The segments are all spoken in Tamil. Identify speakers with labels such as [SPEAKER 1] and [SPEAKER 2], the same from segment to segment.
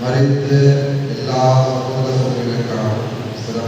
[SPEAKER 1] மறித்து எல்லா சகோதர சகோதரிகளுக்காகவும்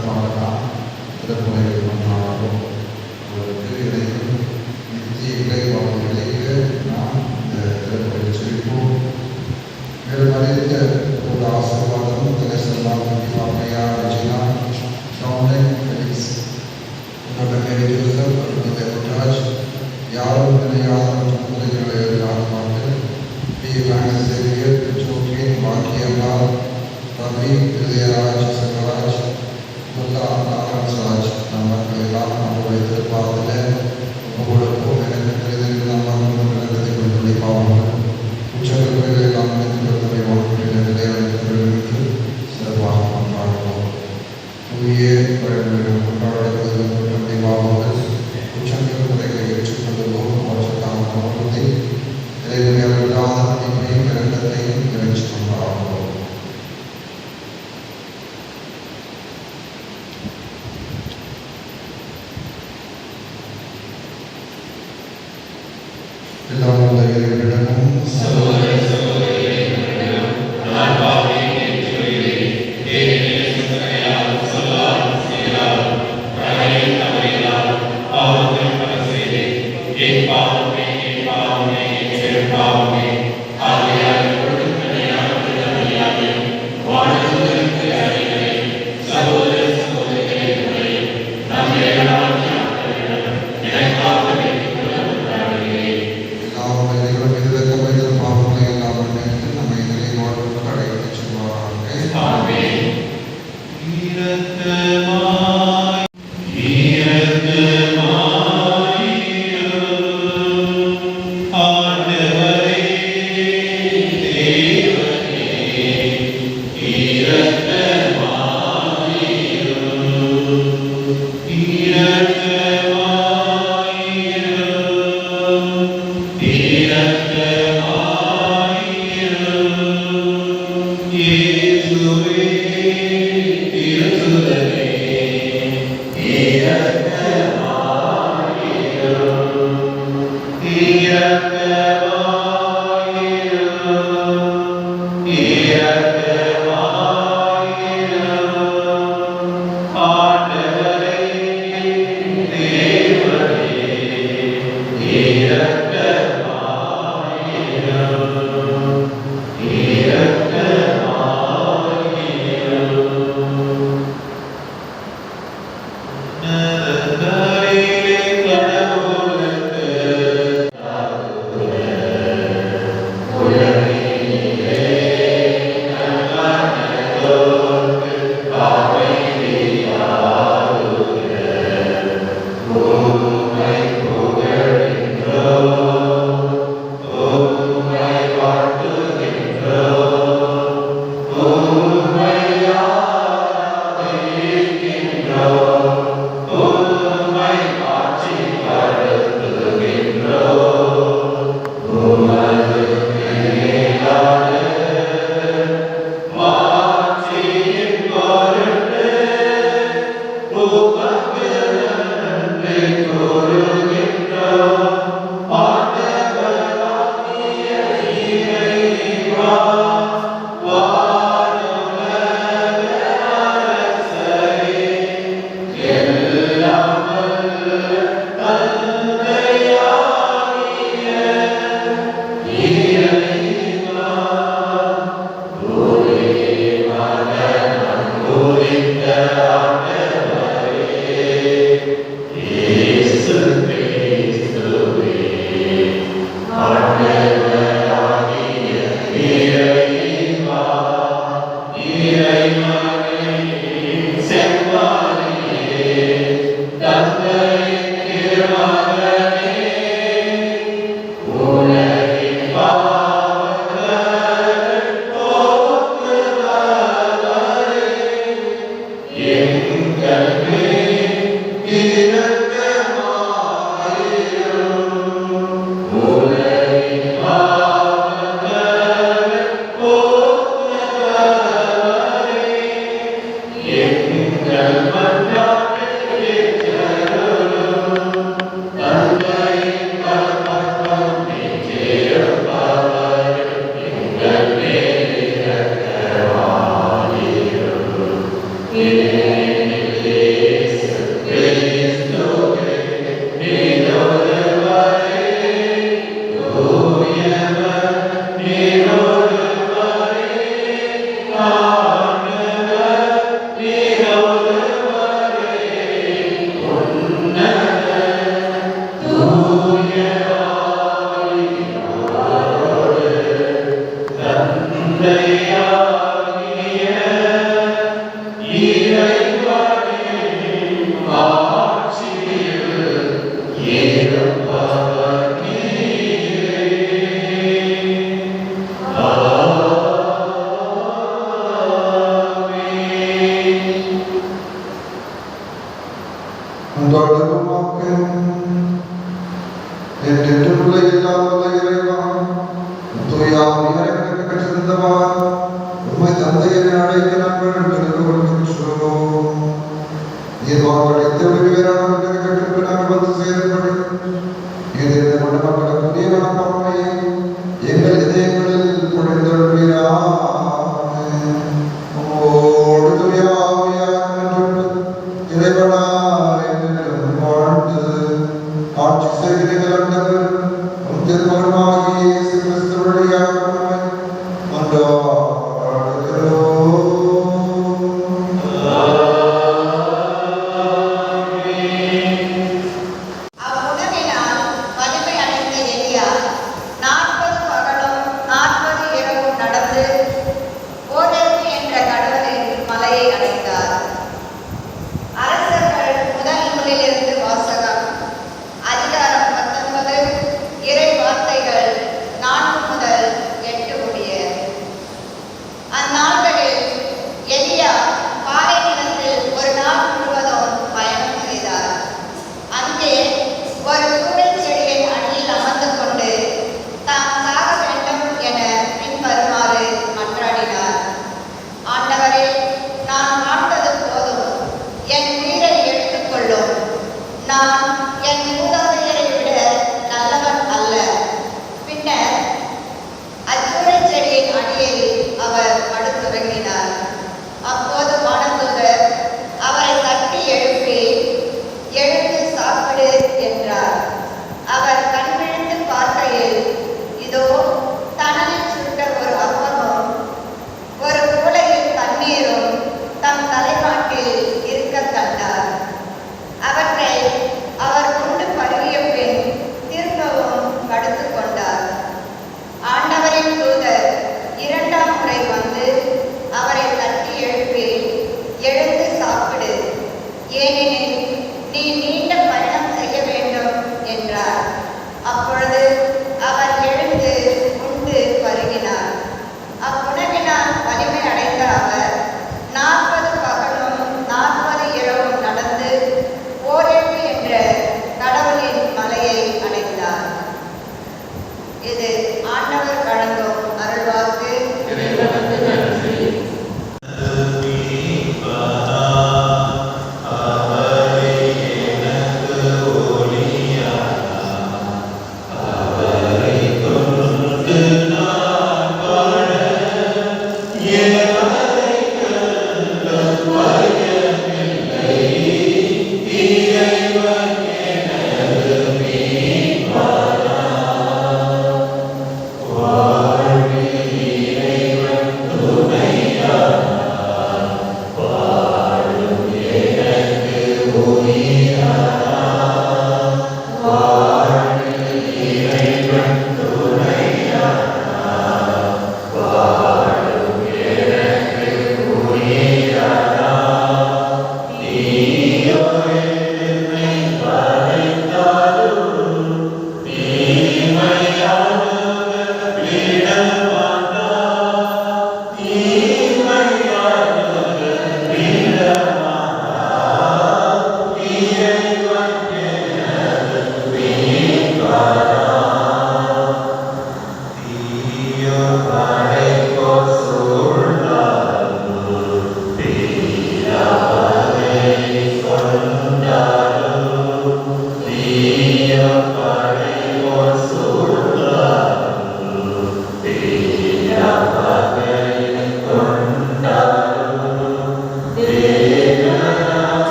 [SPEAKER 1] அவரை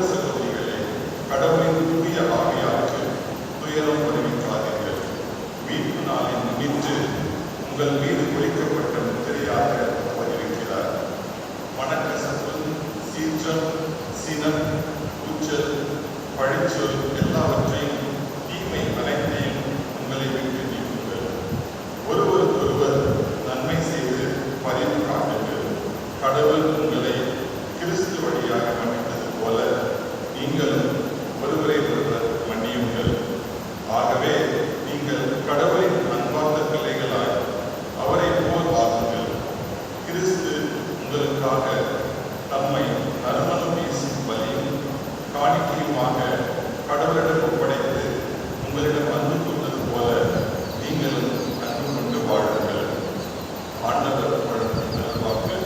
[SPEAKER 1] சகோதரிகளே, கடவுளின் தூய ஆவியாருக்கு துயரம் வருவிக்காதீர்கள். மீட்பு நாளின் முன்னிட்டு உங்கள் மீது பொறிக்கப்பட்ட முத்திரையாக வருவிக்கிறார். மனக்கசப்பு, சீற்றம், சினம், கூச்சல், பழிச்சொல் எல்லாவற்றையும், தீமை அனைத்தையும் உங்களை விட்டு நீக்குங்கள். ஒருவருக்கொருவர் நன்மை செய்து பரிவு காட்டுங்கள். கடவுள் உங்களை கிறிஸ்து வழியாக மன்னித்தது போல நீங்களும் ஒருவரை ஒருவர் மன்னியுங்கள். ஆகவே நீங்கள் கடவுளின் அன்பார்ந்த பிள்ளைகளாய் அவரை போல் வாழுங்கள். கிறிஸ்து உங்களுக்காக தம்மை நறுமணம் வீசும் பலியும் காணிக்கையுமாக கடவுளிடம் ஒப்படைத்து உங்களிடம் அன்பு கொண்டது போல நீங்களும் அன்பு கொண்டு வாழுங்கள். ஆண்டவர் வழங்கும் நல்வாக்கு.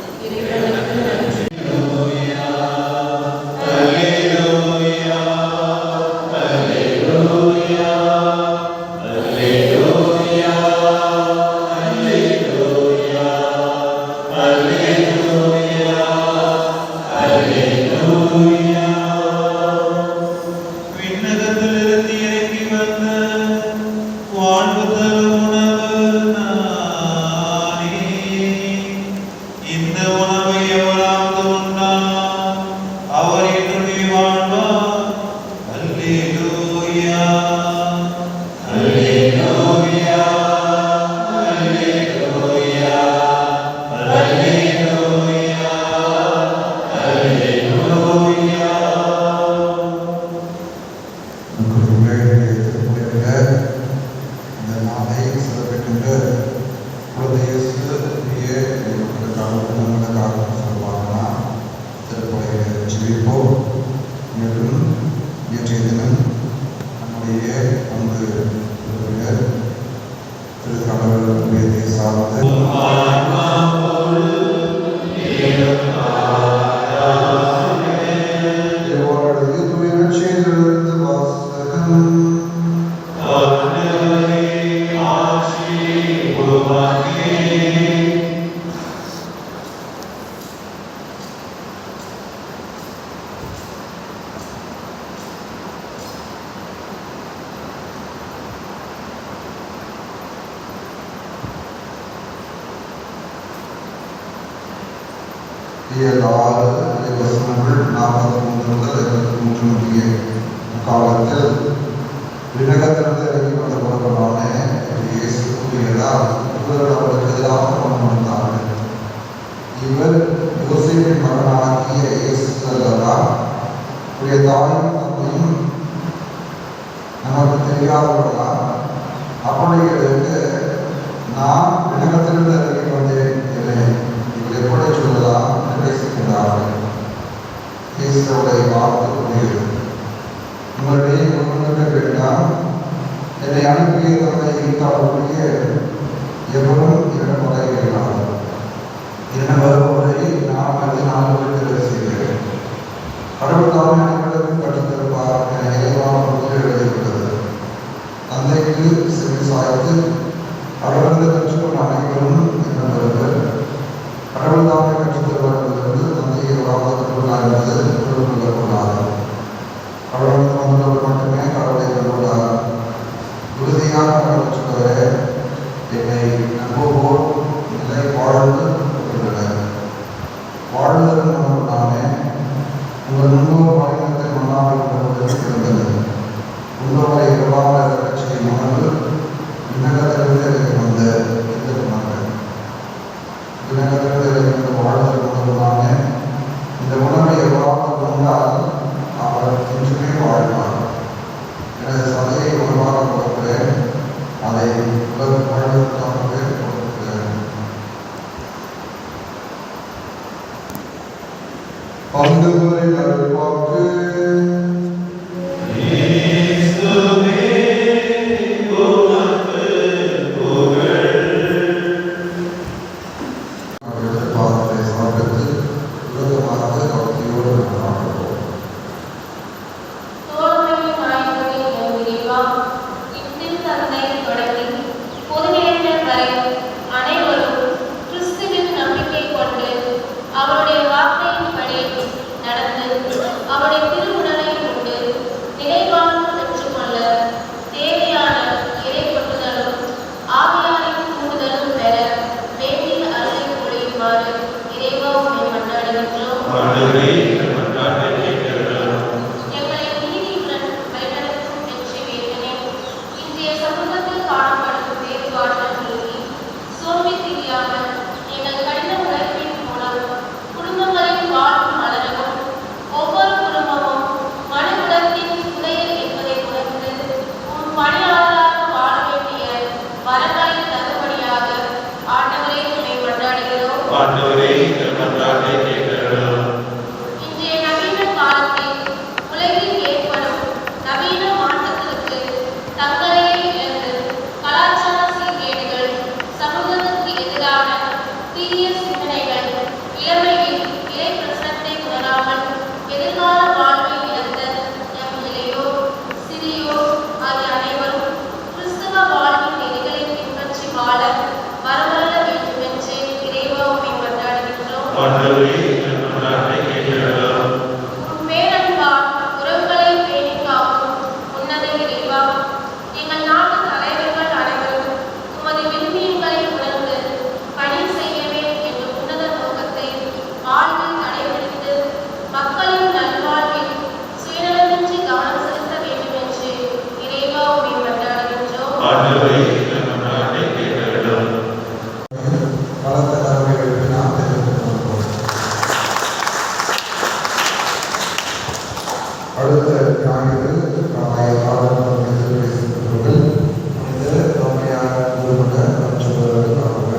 [SPEAKER 2] காலத்தில் விண்ணகத்திலிருந்து இறங்கி வந்த பொருளான இயேசு கூறியதால் இவர்கள் அவருக்கு எதிராக கொண்டார்கள். இவர் யோசேப்பின் மகனாகிய இயேசு அல்லவா? உடைய தாயும் தந்தையும் நமக்கு தெரியாதவர்களா? அப்படிங்கிறதுக்கு நான் விண்ணகத்திலிருந்து இறங்கி வந்தேன் இல்லை, இவர் எப்படி சொல்லலாம் என்று பேசுகின்றார்கள். இயேசுடைய வார்த்தை கூறியது, உங்களுடைய முன்னிருக்க வேண்டாம், என்னை அனுப்பிய தந்தை அவருடைய எவரும் இரண்டு முறை இருக்கிறார். இரண்டு வருமுறை நான் வந்து 4 பேருக்கு செய்கிறேன். கடவுள் தாமே அனைவருக்கும் கற்றுத்தருவார் என இயல்பான பொருள் எழுதிவிட்டது. தந்தைக்கு செவி சாய்த்து அவரது கற்றுக்கொண்ட அனைவரும் என்ன வருவர். கடவுள் தாமே கற்றுத்தருவார் என்பதிலிருந்து தந்தையை வாழ்வதற்குள்ளார் என்பது பொருள் கொள்ளக்கூடாது. கடவுள் வந்தவர் மட்டுமே கடவுளை கண்டுள்ளார். உறுதியாக கற்றுக்கொண்டவரே என்னை நம்புவோர் நிலை வாழ்ந்து கொண்டுள்ளனர். வாழ்வதற்கு நாமே உங்கள் முன்னோர் வாழ்ந்த அடுத்த ஞாயிறு காலை 6 மணிக்கு பேசுகிறவர்கள் புனித தோமையார் குருமட அச்சுவதற்காக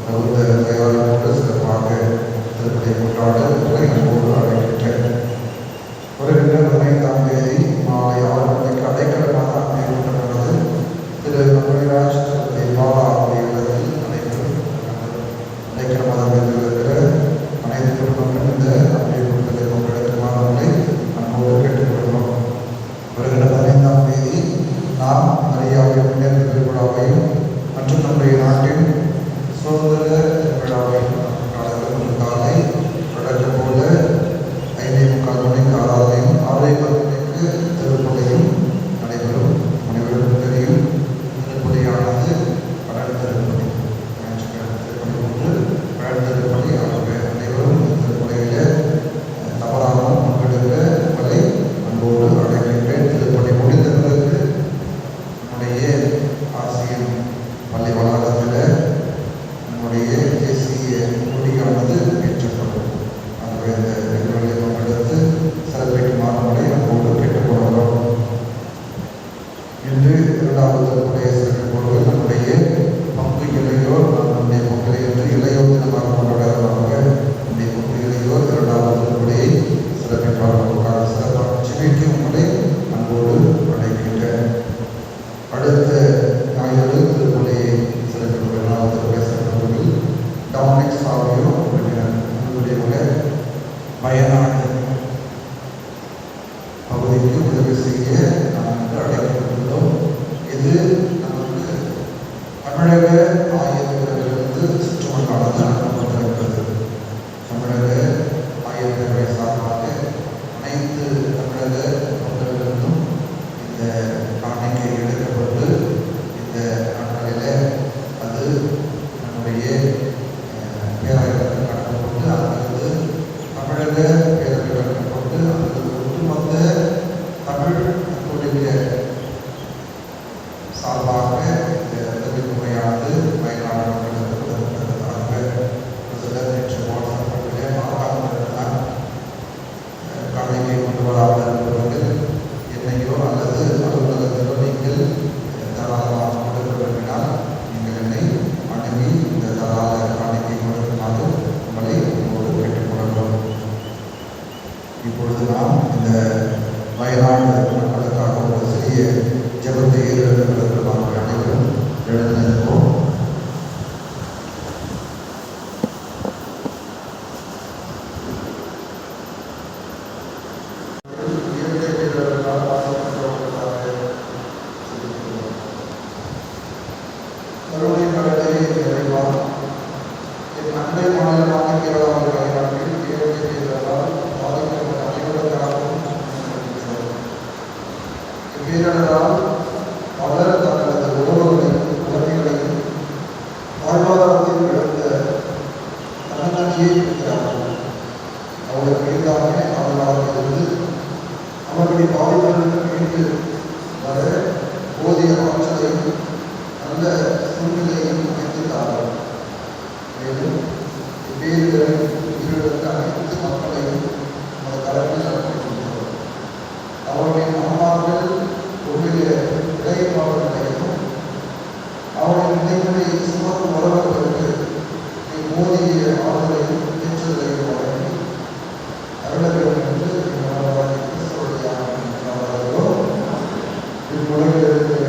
[SPEAKER 2] தகுந்த தயாரிப்போடு சிறப்பாக திருப்பதி கொண்டாட என்போடு அழைக்கின்றேன். வருகின்ற 15ஆம் தேதி மாலை 6 மணிக்கு அடைக்கலமாக அமைக்கப்பட்டுள்ளது திரு மணிராஜ் திருப்பதி பாலா இல்லத்தில் நடைபெறும். அடைக்கல மதத்தில் இருக்கிற அனைத்து குடும்பங்களும் இந்த அமைப்புகளை பங்கெடுக்குமாறு அன்போடு கேட்டுக்கொள்கிறோம். வருகிற 15ஆம் தேதி நாம் மரியாதை முன்னேற்ற திருவிழாவையும் மற்றும் நம்முடைய நாட்டின் சுதந்திர திருவிழாவையும் காலை வழக்கம் போல 5:45 மணிக்கு ஆராதனையும் 6:10 மணிக்கு திருப்பதியும் நடைபெறும். அனைவருக்கும் தெரியும், திருப்பதியானது கடல் திருப்பதி, திருப்பதி ஒன்று கடல் திருப்பதி. ஆகவே அனைவரும் திருப்பதியிலே தவறாமல் பங்கெடுக்க உங்களை அன்போடு அழைக்கின்றேன். திருப்பதி முடிந்த பிறகு நம்முடைய ஆசிரியர் பள்ளி வளாகத்தில் நம்முடைய தேசிய கொடியானது ஏற்றப்படும். ஆகவே அந்த நிகழ்வுகளை பங்கெடுத்து சிறப்பிக்குமாறு அன்போடு கேட்டுக்கொள்கிறோம். இன்று 2வது திருப்பதியை சிறப்பிப்பவர்கள் நம்முடைய பங்கு இளையோர். நம்முடைய பங்கு என்று இளையோர் தினமாக கொண்டாடுவதாக நம்முடைய பங்கு இளையோர் 2வது திருப்பதியை சிறப்பிப்பார்களுக்காக சிறப்பாக செவிக்கு உங்களை அன்போடு அழைக்கின்றேன். அடுத்த ஞாயிறு திருப்பதியை சிறப்பிப்பவர்கள் 2வது திருப்பதியை சிறப்பிப்பவர்கள் டாமினிக் சாவியோ அவர்களுடைய வயநாடு பகுதிக்கு உதவி செய்ய நாம் இன்று அழைக்கப்பட்டுள்ளோம். இது நமக்கு தமிழக ஆயத்திலிருந்து சுற்றுமண்டானது அனுப்பப்பட்டிருக்கிறது. தமிழக ஆயத்தினுடைய சார்பாக அனைத்து தமிழக மக்களிலிருந்தும் இந்த காணிக்கை எடுக்கப்பட்டு இந்த நாட்களில் அது நம்முடைய பேராயத்திற்கு கடத்தப்பட்டு அங்கிருந்து தமிழக பேரவையில் கடத்தப்பட்டு அங்கிருந்து ஒட்டுமொத்த தமிழ் கத்தோலிக்க சார்பாக இந்த உதவி முறையானது வயநாடு மக்களுக்கு நேற்று வாட்ஸ்அப்பிலே மாகாணத்தில்தான் காணிக்கை கொண்டு வராமல் இருப்பவர்கள் என்னையோ அல்லது அலுவலகத்திலோ நீங்கள் தாராளமாக கொடுக்க விரும்பினால் நீங்கள் என்னை அணுகி இந்த தாராள காணிக்கை கொடுக்குமாறு உங்களை உங்களோடு கேட்டுக்கொள்கிறோம். இப்பொழுது நாம் இந்த வயநாடு மக்களுக்காக ஒரு சிறிய ஜெபத்தை ஏற்படுத்துவதற்கு நாம் அனைவரும் எழுந்திருப்போம். கருணை கடலை நிறைவா என் அண்டை மாநிலமான கேரளாவில் வயநாட்டில் பேரிடரால் பாதிக்கப்பட்ட அனைவருக்காகவும் இப்பேரிடரால் பலர் தங்களது உறவுகளையும் குழந்தைகளையும் வாழ்வாதாரத்தையும் இழந்த தன்னந்தனியே இருக்கிறார்கள். அவர்களுக்கு எளிதாக பாதுகாப்பிலிருந்து அவர்களுடைய பாதிப்புகளுக்கு மீண்டு வர போதிய ஆற்றலையும் நல்ல சூழ்நிலையும் அமைத்துள்ளார்கள். மேலும் இப்பேரிடரில் உயிரிழந்த அனைத்து மக்களையும் நமது கடலில் அனுப்பியிருக்கிறோம். அவர்களின் அம்மாக்கள் உண்மையிலே இடைப்பாளர்களையும் அவர்களின் நிலைகளை சுமக்கும் உறவர்களுக்கு மோதிய ஆறுதலையும் ஏற்றுதலையும் வழங்கி அருள வேண்டும் என்று இவ்வுலகில் இருக்கிற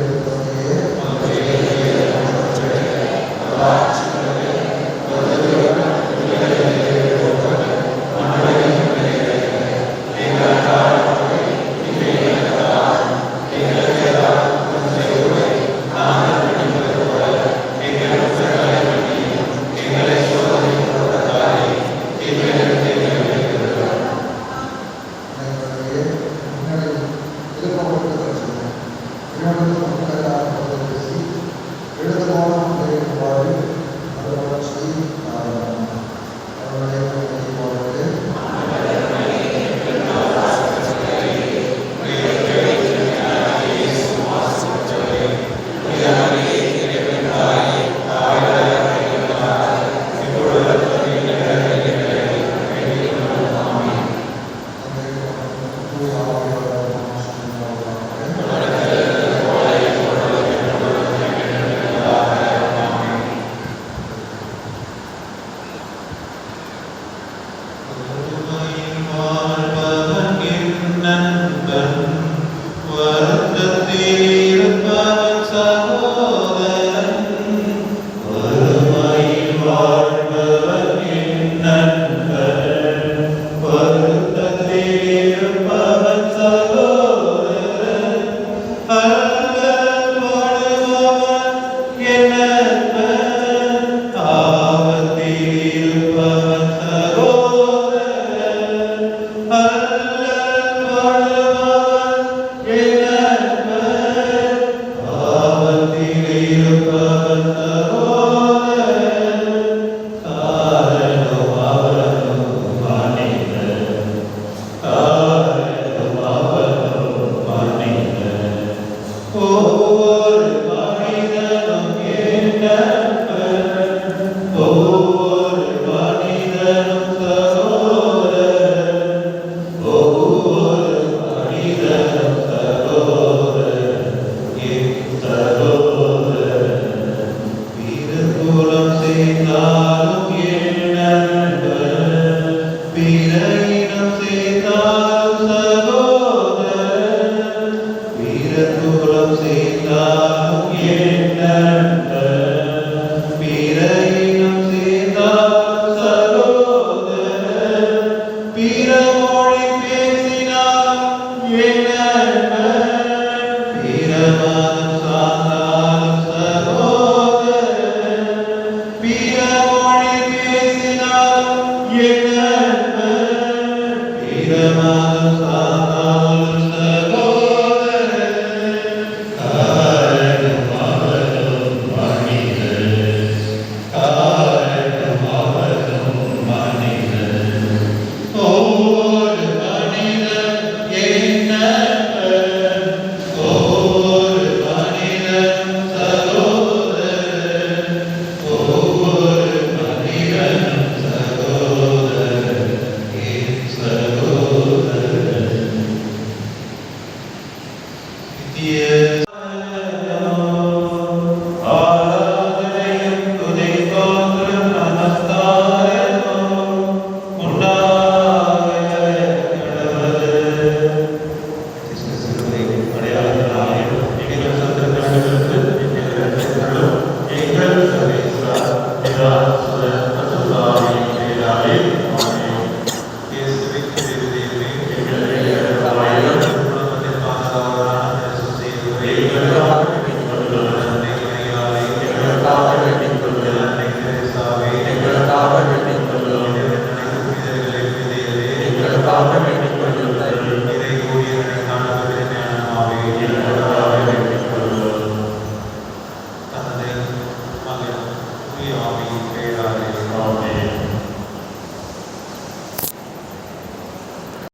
[SPEAKER 1] ஆவியின் பெயராலே